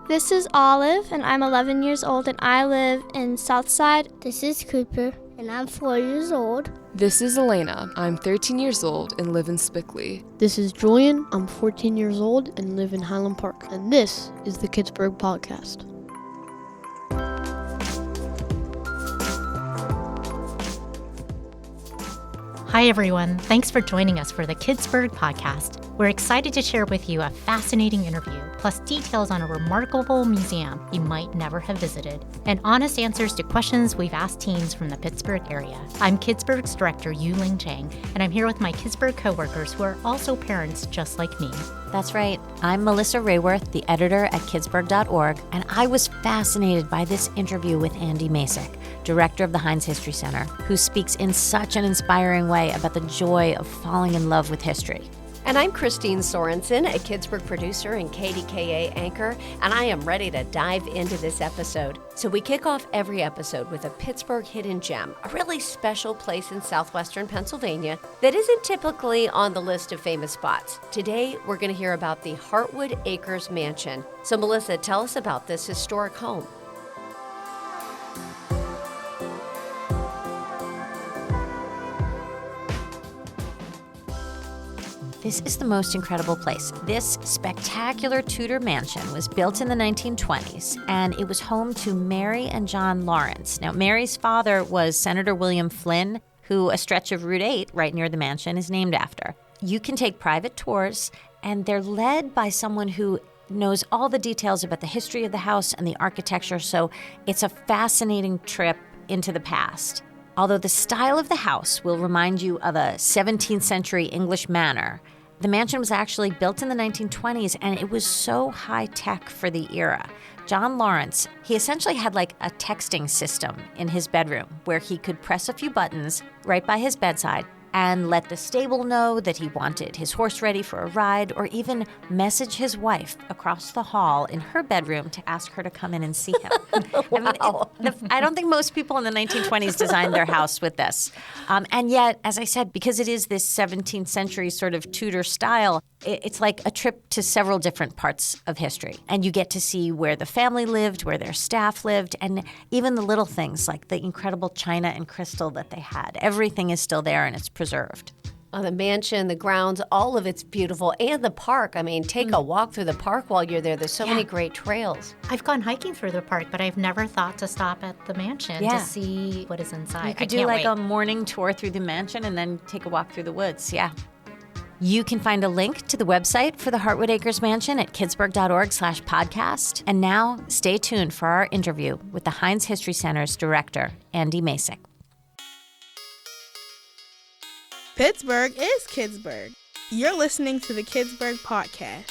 This is Olive, and I'm 11 years old, and I live in Southside. This is Cooper, and I'm 4 years old. This is Elena. I'm 13 years old and live in Spickley. This is Julian. I'm 14 years old and live in Highland Park. And this is the Kidsburg Podcast. Hi, everyone. Thanks for joining us for the Kidsburg Podcast. We're excited to share with you a fascinating interview, plus details on a remarkable museum you might never have visited, and honest answers to questions we've asked teens from the Pittsburgh area. I'm Kidsburg's director, Yu-Ling Chang, and I'm here with my Kidsburg coworkers who are also parents just like me. That's right. I'm Melissa Rayworth, the editor at kidsburg.org, and I was fascinated by this interview with Andy Masich, director of the Heinz History Center, who speaks in such an inspiring way about the joy of falling in love with history. And I'm Christine Sorensen, a Kidsburg producer and KDKA anchor, and I am ready to dive into this episode. So we kick off every episode with a Pittsburgh hidden gem, a really special place in southwestern Pennsylvania that isn't typically on the list of famous spots. Today, we're going to hear about the Heartwood Acres Mansion. So Melissa, tell us about this historic home. This is the most incredible place. This spectacular Tudor mansion was built in the 1920s, and it was home to Mary and John Lawrence. Now, Mary's father was Senator William Flynn, who a stretch of Route 8 right near the mansion is named after. You can take private tours, and they're led by someone who knows all the details about the history of the house and the architecture, so it's a fascinating trip into the past. Although the style of the house will remind you of a 17th century English manor, the mansion was actually built in the 1920s, and it was so high-tech for the era. John Lawrence, he essentially had like a texting system in his bedroom where he could press a few buttons right by his bedside and let the stable know that he wanted his horse ready for a ride, or even message his wife across the hall in her bedroom to ask her to come in and see him. Wow. I don't think most people in the 1920s designed their house with this. And yet, as I said, because it is this 17th century sort of Tudor style, it's like a trip to several different parts of history. And you get to see where the family lived, where their staff lived, and even the little things like the incredible china and crystal that they had. Everything is still there and it's preserved. The mansion, the grounds, all of it's beautiful. And the park. I mean, take a walk through the park while you're there. There's so many great trails. I've gone hiking through the park, but I've never thought to stop at the mansion to see what is inside. You could do like a morning tour through the mansion and then take a walk through the woods. Yeah. You can find a link to the website for the Heartwood Acres Mansion at kidsburg.org/podcast. And now, stay tuned for our interview with the Heinz History Center's director, Andy Masich. Pittsburgh is Kidsburg. You're listening to the Kidsburg Podcast.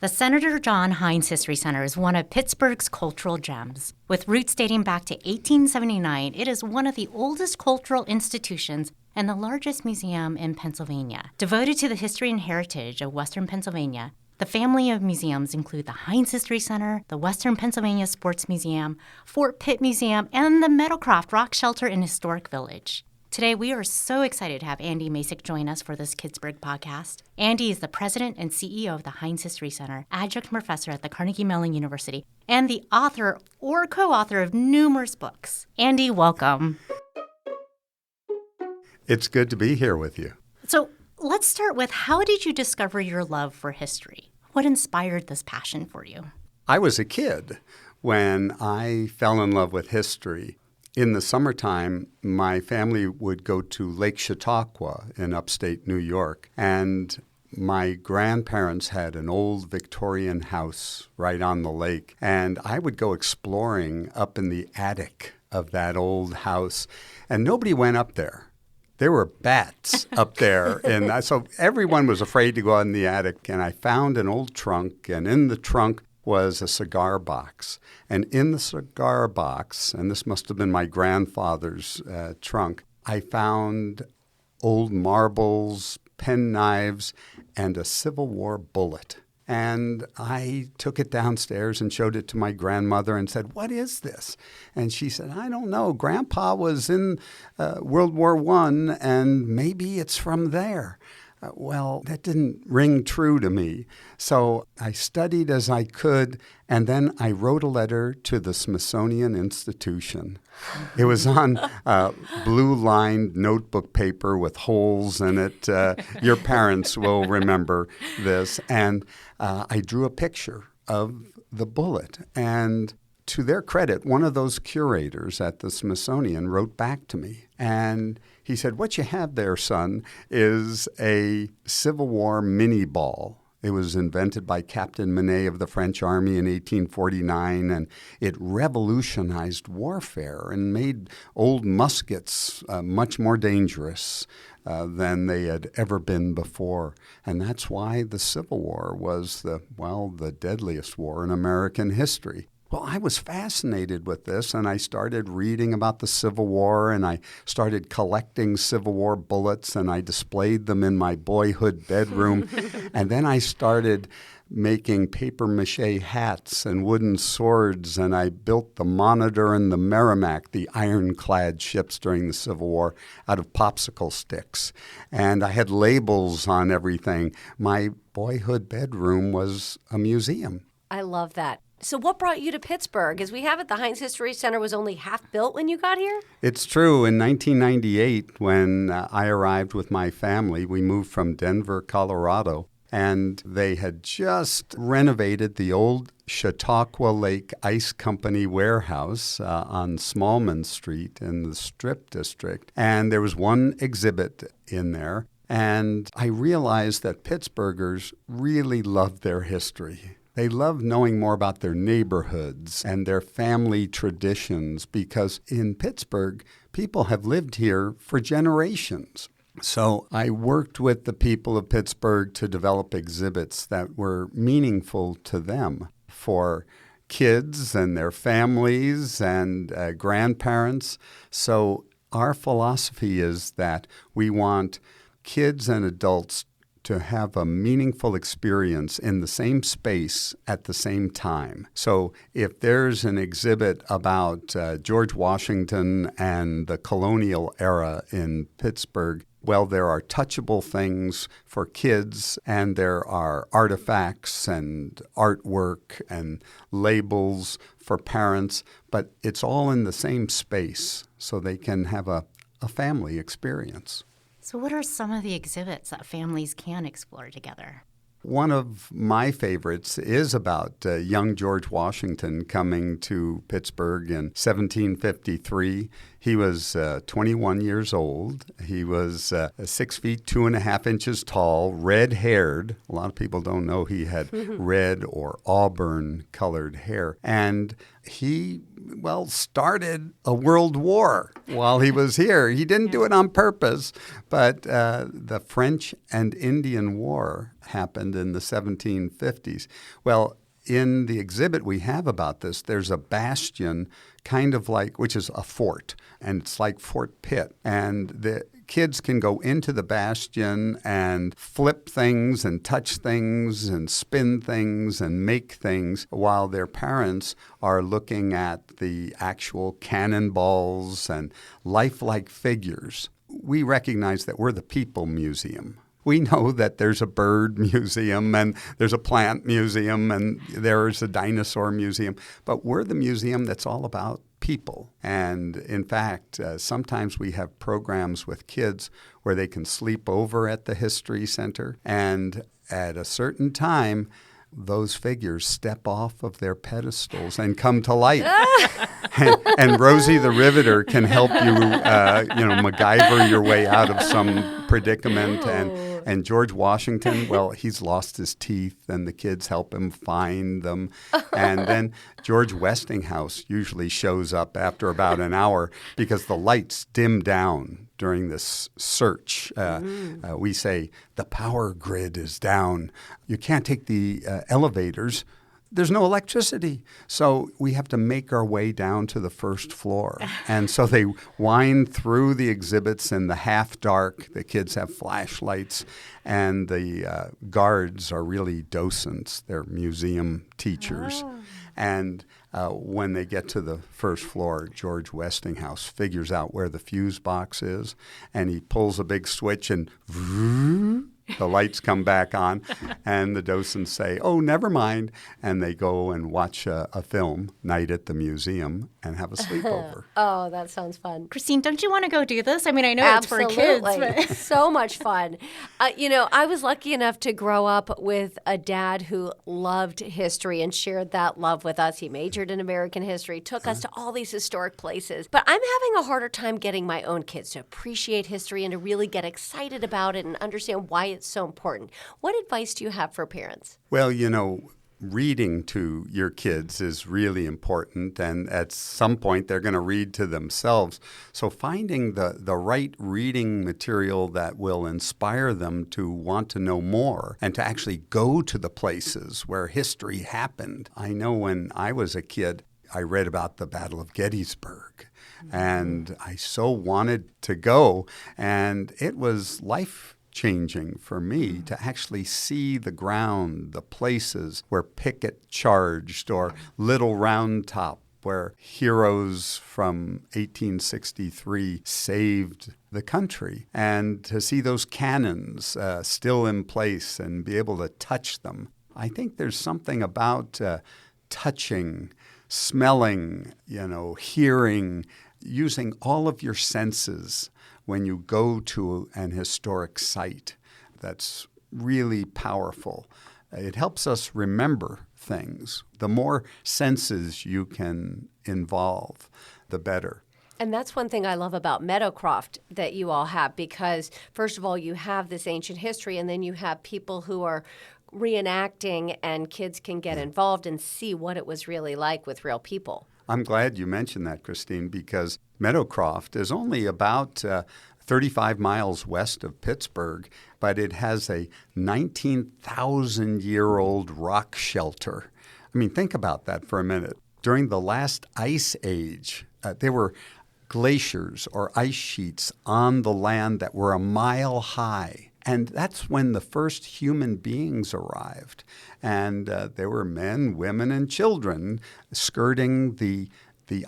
The Senator John Heinz History Center is one of Pittsburgh's cultural gems. With roots dating back to 1879, it is one of the oldest cultural institutions and the largest museum in Pennsylvania. Devoted to the history and heritage of Western Pennsylvania, the family of museums include the Heinz History Center, the Western Pennsylvania Sports Museum, Fort Pitt Museum, and the Meadowcroft Rock Shelter and Historic Village. Today, we are so excited to have Andy Masich join us for this Kidsburg podcast. Andy is the president and CEO of the Heinz History Center, adjunct professor at the Carnegie Mellon University, and the author or co-author of numerous books. Andy, welcome. It's good to be here with you. So let's start with, how did you discover your love for history? What inspired this passion for you? I was a kid when I fell in love with history. In the summertime, my family would go to Lake Chautauqua in upstate New York, and my grandparents had an old Victorian house right on the lake, and I would go exploring up in the attic of that old house, and nobody went up there. There were bats up there, and so everyone was afraid to go out in the attic, and I found an old trunk, and in the trunk was a cigar box. And in the cigar box, and this must have been my grandfather's trunk, I found old marbles, penknives, and a Civil War bullet. And I took it downstairs and showed it to my grandmother and said, "What is this?" And she said, "I don't know. Grandpa was in World War I, and maybe it's from there." Well, that didn't ring true to me. So I studied as I could, and then I wrote a letter to the Smithsonian Institution. It was on blue-lined notebook paper with holes in it. Your parents will remember this. And I drew a picture of the bullet. And to their credit, one of those curators at the Smithsonian wrote back to me. And he said, "What you have there, son, is a Civil War mini ball. It was invented by Captain Manet of the French Army in 1849, and it revolutionized warfare and made old muskets much more dangerous than they had ever been before. And that's why the Civil War was the deadliest war in American history." Well, I was fascinated with this, and I started reading about the Civil War, and I started collecting Civil War bullets, and I displayed them in my boyhood bedroom. And then I started making papier-mâché hats and wooden swords, and I built the Monitor and the Merrimack, the ironclad ships during the Civil War, out of popsicle sticks. And I had labels on everything. My boyhood bedroom was a museum. I love that. So what brought you to Pittsburgh? As we have it, the Heinz History Center was only half built when you got here? It's true. In 1998, when I arrived with my family, we moved from Denver, Colorado, and they had just renovated the old Chautauqua Lake Ice Company warehouse on Smallman Street in the Strip District. And there was one exhibit in there, and I realized that Pittsburghers really loved their history. They love knowing more about their neighborhoods and their family traditions because in Pittsburgh, people have lived here for generations. So I worked with the people of Pittsburgh to develop exhibits that were meaningful to them for kids and their families and grandparents. So our philosophy is that we want kids and adults to have a meaningful experience in the same space at the same time. So if there's an exhibit about George Washington and the colonial era in Pittsburgh, well, there are touchable things for kids, and there are artifacts and artwork and labels for parents, but it's all in the same space so they can have a family experience. So what are some of the exhibits that families can explore together? One of my favorites is about young George Washington coming to Pittsburgh in 1753. He was 21 years old. He was 6 feet 2.5 inches tall, red-haired. A lot of people don't know he had red or auburn-colored hair. And he, started a world war while he was here. He didn't do it on purpose, but the French and Indian War happened in the 1750s. Well, in the exhibit we have about this, there's a bastion kind of like, which is a fort, and it's like Fort Pitt. And the kids can go into the bastion and flip things and touch things and spin things and make things while their parents are looking at the actual cannonballs and lifelike figures. We recognize that we're the People Museum. We know that there's a bird museum and there's a plant museum and there's a dinosaur museum, but we're the museum that's all about people. And in fact, sometimes we have programs with kids where they can sleep over at the History Center, and at a certain time, those figures step off of their pedestals and come to life. and Rosie the Riveter can help you, MacGyver your way out of some predicament. And George Washington, well, he's lost his teeth, and the kids help him find them. And then George Westinghouse usually shows up after about an hour because the lights dim down during this search. We say the power grid is down. You can't take the elevators. There's no electricity. So we have to make our way down to the first floor. And so they wind through the exhibits in the half dark. The kids have flashlights, and the guards are really docents. They're museum teachers. Oh. And when they get to the first floor, George Westinghouse figures out where the fuse box is, and he pulls a big switch, and the lights come back on, and the docents say, oh, never mind. And they go and watch a film, Night at the Museum, and have a sleepover. Oh, that sounds fun. Christine, don't you want to go do this? I mean, I know Absolutely. it's for kids. But So much fun. I was lucky enough to grow up with a dad who loved history and shared that love with us. He majored in American history, took us to all these historic places. But I'm having a harder time getting my own kids to appreciate history and to really get excited about it and understand why it's so important. What advice do you have for parents? Well, reading to your kids is really important, and at some point they're going to read to themselves. So finding the right reading material that will inspire them to want to know more and to actually go to the places where history happened. I know when I was a kid, I read about the Battle of Gettysburg, and I so wanted to go, and it was life-changing for me to actually see the ground, the places where Pickett charged, or Little Round Top, where heroes from 1863 saved the country, and to see those cannons still in place and be able to touch them. I think there's something about touching, smelling, hearing, using all of your senses when you go to an historic site that's really powerful. It helps us remember things. The more senses you can involve, the better. And that's one thing I love about Meadowcroft that you all have, because first of all, you have this ancient history, and then you have people who are reenacting, and kids can get involved and see what it was really like with real people. I'm glad you mentioned that, Christine, because Meadowcroft is only about 35 miles west of Pittsburgh, but it has a 19,000-year-old rock shelter. I mean, think about that for a minute. During the last ice age, there were glaciers or ice sheets on the land that were a mile high. And that's when the first human beings arrived. And there were men, women, and children skirting the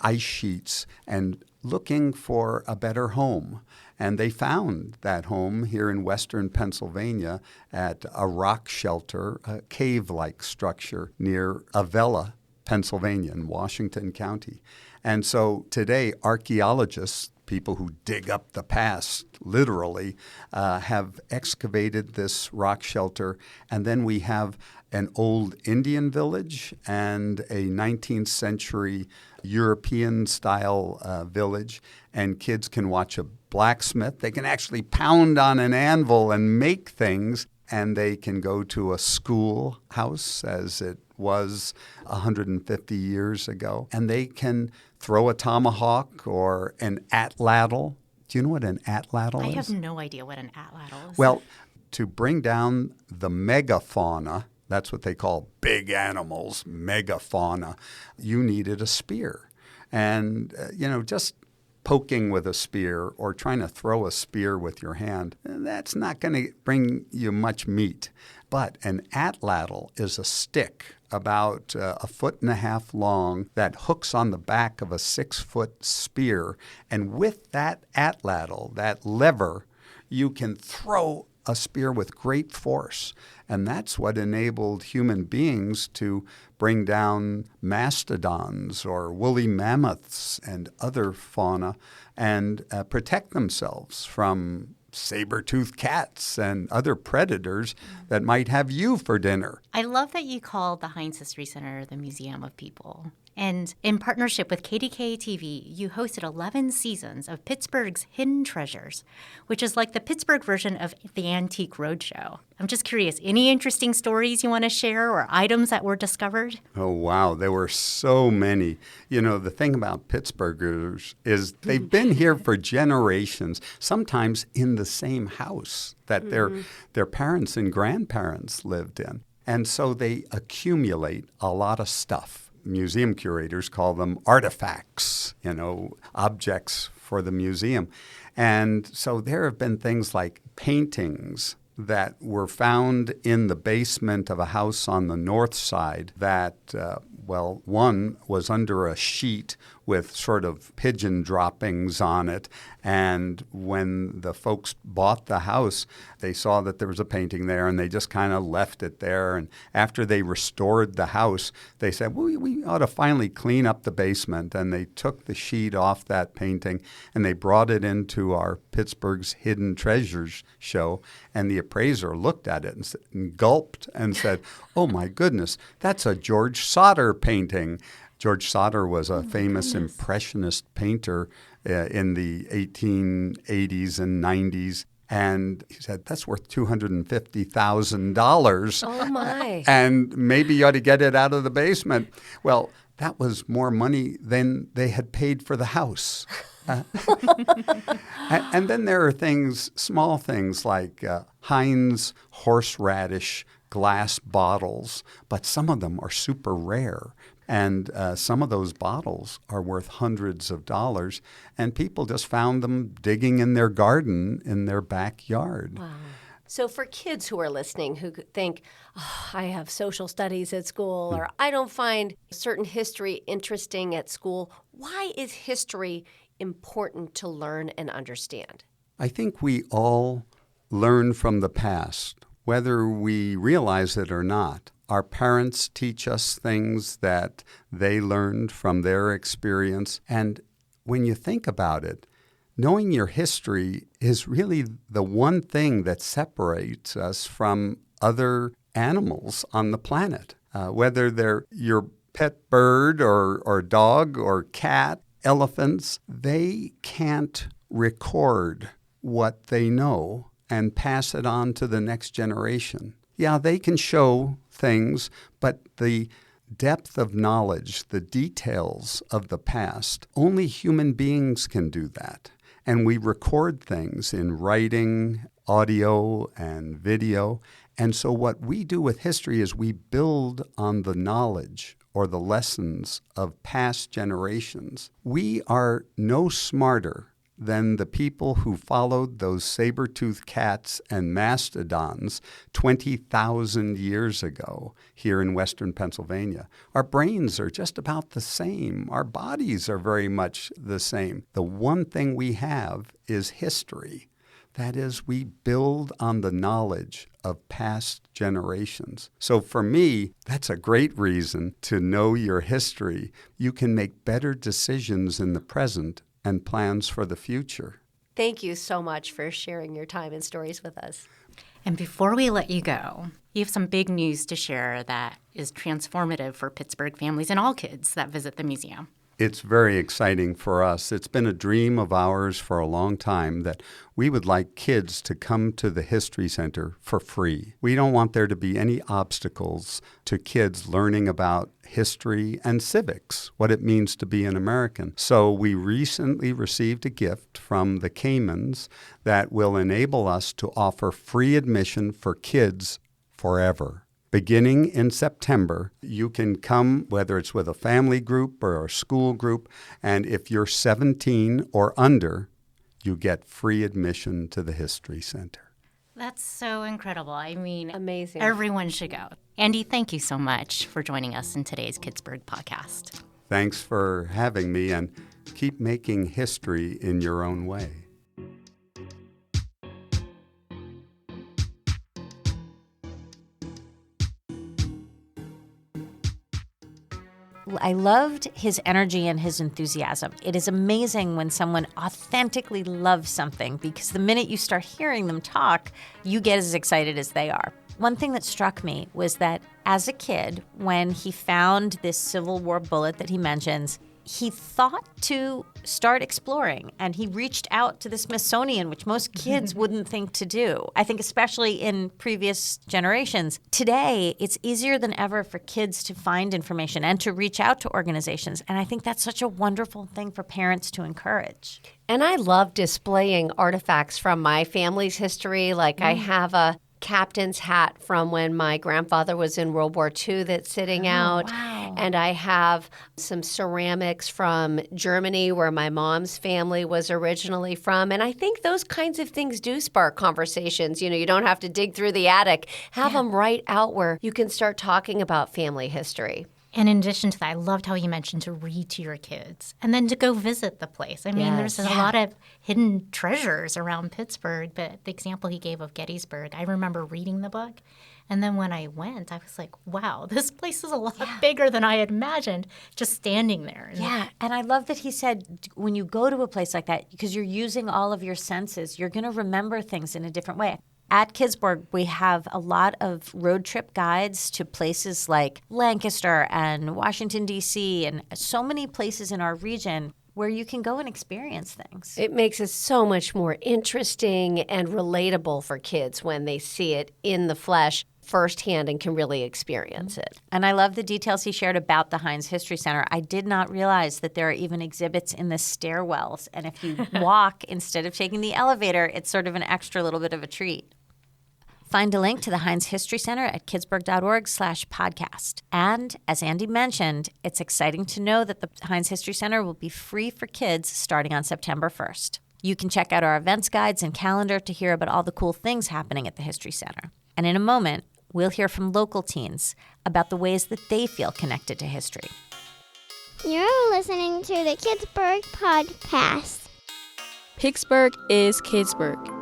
ice sheets and looking for a better home. And they found that home here in western Pennsylvania at a rock shelter, a cave-like structure near Avella, Pennsylvania, in Washington County. And so today, archaeologists, people who dig up the past, literally, have excavated this rock shelter. And then we have an old Indian village and a 19th century European-style village. And kids can watch a blacksmith. They can actually pound on an anvil and make things. And they can go to a schoolhouse, as it was 150 years ago. And they can throw a tomahawk or an atlatl. Do you know what an atlatl is? I have no idea what an atlatl is. Well, to bring down the megafauna, that's what they call big animals, megafauna, you needed a spear. And, just poking with a spear or trying to throw a spear with your hand, that's not going to bring you much meat. But an atlatl is a stick about 1.5 feet long that hooks on the back of a 6-foot spear. And with that atlatl, that lever, you can throw a spear with great force. And that's what enabled human beings to bring down mastodons or woolly mammoths and other fauna and protect themselves from saber-toothed cats and other predators that might have you for dinner. I love that you called the Heinz History Center the Museum of People. And in partnership with KDKA-TV, you hosted 11 seasons of Pittsburgh's Hidden Treasures, which is like the Pittsburgh version of the Antique Roadshow. I'm just curious, any interesting stories you want to share or items that were discovered? Oh, wow. There were so many. The thing about Pittsburghers is they've been here for generations, sometimes in the same house that their parents and grandparents lived in. And so they accumulate a lot of stuff. Museum curators call them artifacts, objects for the museum. And so there have been things like paintings that were found in the basement of a house on the north side that, one was under a sheet with sort of pigeon droppings on it. And when the folks bought the house, they saw that there was a painting there, and they just kind of left it there. And after they restored the house, they said, well, we ought to finally clean up the basement. And they took the sheet off that painting, and they brought it into our Pittsburgh's Hidden Treasures show. And the appraiser looked at it and gulped and said, oh, my goodness, that's a George Sauter painting. George Sauter was a famous Impressionist painter in the 1880s and 90s. And he said, that's worth $250,000. Oh, my. And maybe you ought to get it out of the basement. Well, that was more money than they had paid for the house. And then there are things, small things like Heinz horseradish glass bottles, but some of them are super rare. And some of those bottles are worth hundreds of dollars, and people just found them digging in their garden in their backyard. Wow. So for kids who are listening who think, oh, I have social studies at school, or I don't find certain history interesting at school, why is history important to learn and understand? I think we all learn from the past, whether we realize it or not. Our parents teach us things that they learned from their experience. And when you think about it, knowing your history is really the one thing that separates us from other animals on the planet, whether they're your pet bird or dog or cat, elephants. They can't record what they know and pass it on to the next generation. Yeah, they can show things, but the depth of knowledge, the details of the past, only human beings can do that. And we record things in writing, audio, and video. And so what we do with history is we build on the knowledge or the lessons of past generations. We are no smarter than the people who followed those saber-toothed cats and mastodons 20,000 years ago here in western Pennsylvania. Our brains are just about the same. Our bodies are very much the same. The one thing we have is history. That is, we build on the knowledge of past generations. So for me, that's a great reason to know your history. You can make better decisions in the present and plans for the future. Thank you so much for sharing your time and stories with us. And before we let you go, you have some big news to share that is transformative for Pittsburgh families and all kids that visit the museum. It's very exciting for us. It's been a dream of ours for a long time that we would like kids to come to the History Center for free. We don't want there to be any obstacles to kids learning about history and civics, what it means to be an American. So we recently received a gift from the Caymans that will enable us to offer free admission for kids forever. Beginning in September, you can come, whether it's with a family group or a school group, and if you're 17 or under, you get free admission to the History Center. That's so incredible. I mean, amazing. Everyone should go. Andy, thank you so much for joining us in today's Kidsburg podcast. Thanks for having me, and keep making history in your own way. I loved his energy and his enthusiasm. It is amazing when someone authentically loves something, because the minute you start hearing them talk, you get as excited as they are. One thing that struck me was that as a kid, when he found this Civil War bullet that he mentions, he thought to start exploring, and he reached out to the Smithsonian, which most kids wouldn't think to do. I think especially in previous generations. Today, it's easier than ever for kids to find information and to reach out to organizations, and I think that's such a wonderful thing for parents to encourage. And I love displaying artifacts from my family's history. Like I have a captain's hat from when my grandfather was in World War II that's sitting out. Wow. And I have some ceramics from Germany where my mom's family was originally from. And I think those kinds of things do spark conversations. You know, you don't have to dig through the attic. Have them right out where you can start talking about family history. And in addition to that, I loved how you mentioned to read to your kids and then to go visit the place. I mean, there's a lot of hidden treasures around Pittsburgh, but the example he gave of Gettysburg, I remember reading the book. And then when I went, I was like, wow, this place is a lot bigger than I had imagined just standing there. Yeah, and I love that he said when you go to a place like that, because you're using all of your senses, you're going to remember things in a different way. At Kidsburg, we have a lot of road trip guides to places like Lancaster and Washington, D.C., and so many places in our region where you can go and experience things. It makes it so much more interesting and relatable for kids when they see it in the flesh firsthand and can really experience it. And I love the details he shared about the Heinz History Center. I did not realize that there are even exhibits in the stairwells. And if you walk instead of taking the elevator, it's sort of an extra little bit of a treat. Find a link to the Heinz History Center at kidsburg.org/podcast. And as Andy mentioned, it's exciting to know that the Heinz History Center will be free for kids starting on September 1st. You can check out our events guides and calendar to hear about all the cool things happening at the History Center. And in a moment, we'll hear from local teens about the ways that they feel connected to history. You're listening to the Kidsburg Podcast. Pittsburgh is Kidsburg.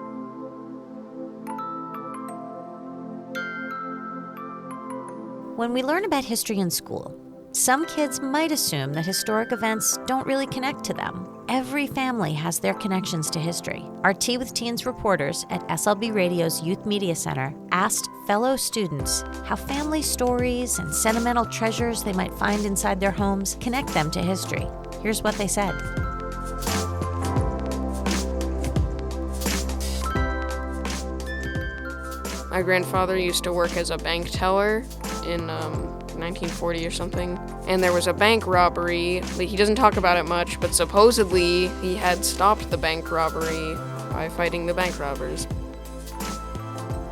When we learn about history in school, some kids might assume that historic events don't really connect to them. Every family has their connections to history. Our Tea with Teens reporters at SLB Radio's Youth Media Center asked fellow students how family stories and sentimental treasures they might find inside their homes connect them to history. Here's what they said. My grandfather used to work as a bank teller in 1940 or something, and there was a bank robbery. He doesn't talk about it much, but supposedly he had stopped the bank robbery by fighting the bank robbers.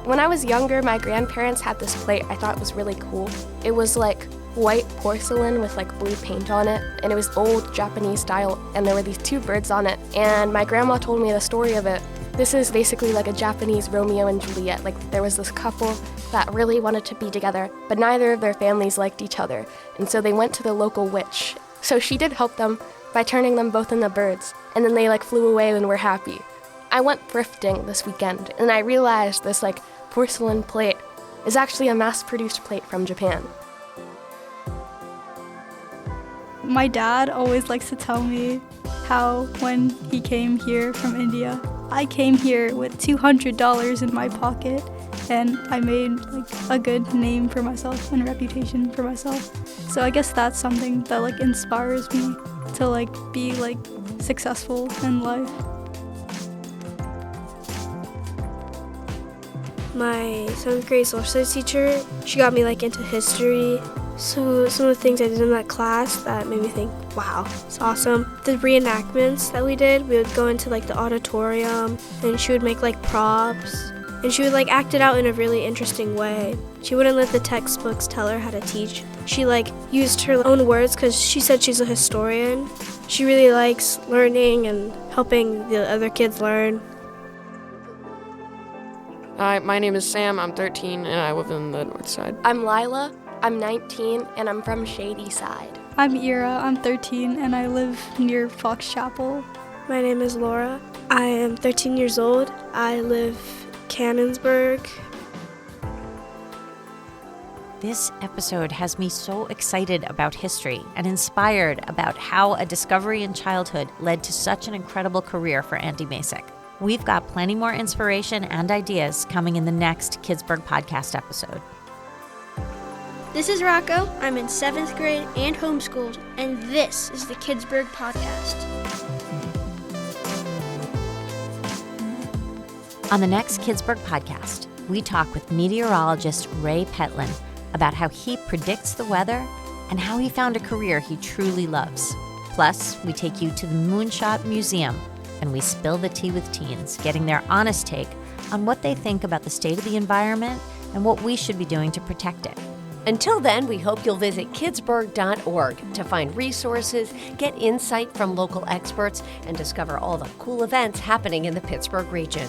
When I was younger, my grandparents had this plate I thought was really cool. It was like white porcelain with like blue paint on it, and it was old Japanese style, and there were these two birds on it, and my grandma told me the story of it. This is basically like a Japanese Romeo and Juliet. Like there was this couple that really wanted to be together, but neither of their families liked each other, and so they went to the local witch. So she did help them by turning them both into birds, and then they like flew away and were happy. I went thrifting this weekend, and I realized this like porcelain plate is actually a mass-produced plate from Japan. My dad always likes to tell me how when he came here from India, I came here with $200 in my pocket, and I made like a good name for myself and a reputation for myself. So I guess that's something that like inspires me to like be like successful in life. My 7th grade social studies teacher, she got me like into history. So some of the things I did in that class that made me think, wow, it's awesome. The reenactments that we did, we would go into like the auditorium and she would make like props and she would like act it out in a really interesting way. She wouldn't let the textbooks tell her how to teach. She like used her own words because she said she's a historian. She really likes learning and helping the other kids learn. Hi, my name is Sam. I'm 13 and I live in the north side. I'm Lila. I'm 19, and I'm from Shady Side. I'm Ira. I'm 13, and I live near Fox Chapel. My name is Laura. I am 13 years old. I live Cannonsburg. This episode has me so excited about history and inspired about how a discovery in childhood led to such an incredible career for Andy Masich. We've got plenty more inspiration and ideas coming in the next Kidsburg podcast episode. This is Rocco. I'm in 7th grade and homeschooled, and this is the Kidsburg Podcast. On the next Kidsburg Podcast, we talk with meteorologist Ray Petlin about how he predicts the weather and how he found a career he truly loves. Plus, we take you to the Moonshot Museum, and we spill the tea with teens, getting their honest take on what they think about the state of the environment and what we should be doing to protect it. Until then, we hope you'll visit kidsburg.org to find resources, get insight from local experts, and discover all the cool events happening in the Pittsburgh region.